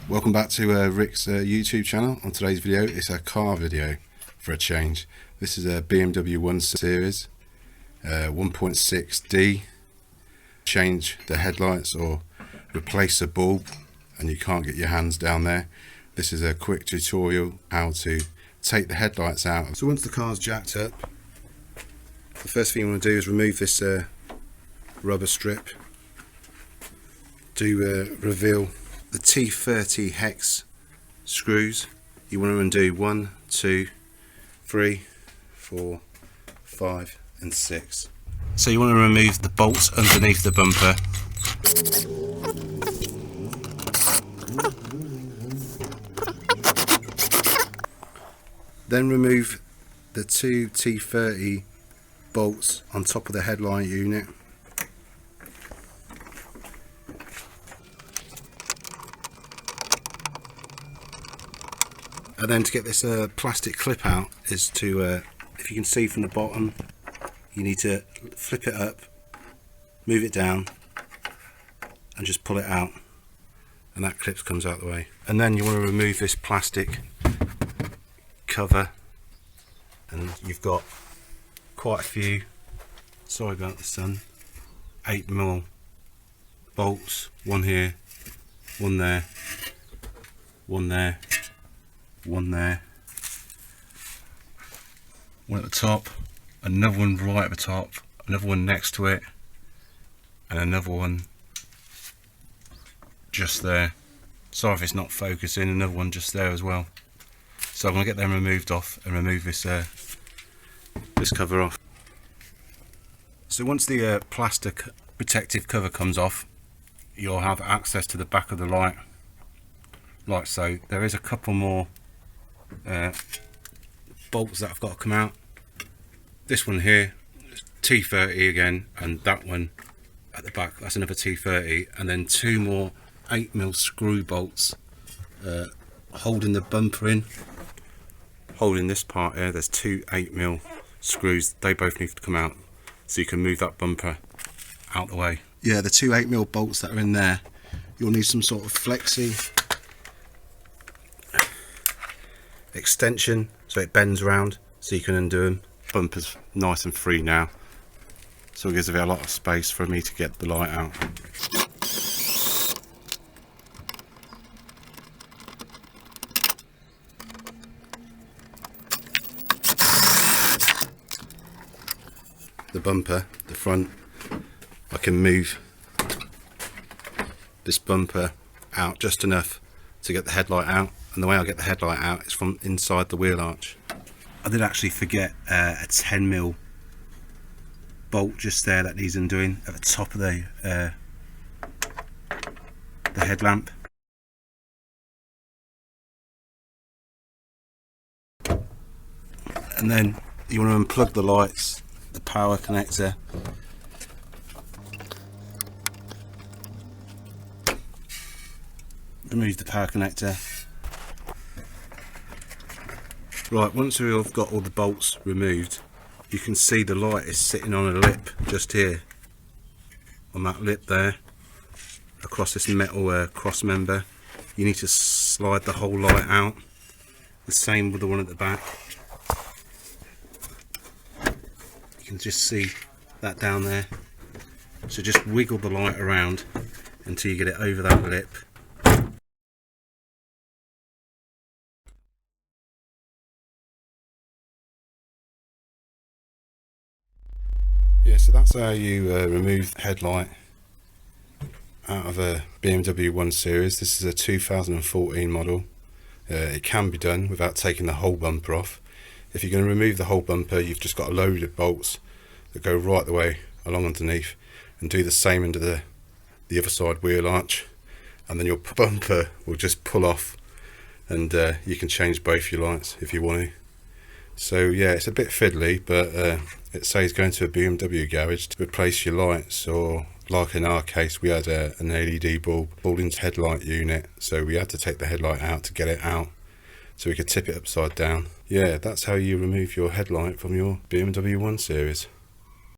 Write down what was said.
Welcome back to Rick's YouTube channel. On today's video, it's a car video for a change. This is a BMW 1 Series 1.6D. Change the headlights or replace a bulb and you can't get your hands down there. This is a quick tutorial how to take the headlights out. So once the car's jacked up, the first thing you want to do is remove this rubber strip to reveal the T30 hex screws. You want to undo 1, 2, 3, 4, 5 and 6. So you want to remove the bolts underneath the bumper. Then remove the two T30 bolts on top of the headlight unit. And then to get this plastic clip out is to, if you can see from the bottom, you need to flip it up, move it down and just pull it out, and that clip comes out the way. And then you want to remove this plastic cover, and you've got quite a few, sorry about the sun, 8mm bolts, one here, one there, one there, one there, one at the top, another one right at the top, another one next to it, and another one just there. Sorry if it's not focusing, another one just there as well. So I'm going to get them removed off and remove this this cover off. So once the plastic protective cover comes off, you'll have access to the back of the light like so. There is a couple more bolts that I've got to come out. This one here, T30 again, and that one at the back, that's another T30, and then two more 8mm screw bolts holding the bumper in. Holding this part here, there's two 8mm screws, they both need to come out so you can move that bumper out the way. Yeah, the two 8mm bolts that are in there, you'll need some sort of flexi extension so it bends around so you can undo them. Bumper's nice and free now, so it gives me a lot of space for me to get the light out. The bumper, the front, I can move this bumper out just enough to get the headlight out, and the way I get the headlight out is from inside the wheel arch. I did actually forget a 10mm bolt just there that needs undoing at the top of the headlamp. And then you want to unplug the lights, the power connector, remove the power connector. Right, once we've got all the bolts removed, you can see the light is sitting on a lip just here, on that lip there, across this metal cross member. You need to slide the whole light out, the same with the one at the back. You can just see that down there, so just wiggle the light around until you get it over that lip. Yeah, so that's how you remove the headlight out of a BMW 1 Series. This is a 2014 model. It can be done without taking the whole bumper off. If you're going to remove the whole bumper, you've just got a load of bolts that go right the way along underneath, and do the same under the other side wheel arch, and then your bumper will just pull off, and you can change both your lights if you want to. So yeah, it's a bit fiddly, but it says going to a BMW garage to replace your lights, or like in our case, we had an LED bulb pulled into the headlight unit, so we had to take the headlight out to get it out, so we could tip it upside down. Yeah, that's how you remove your headlight from your BMW 1 Series.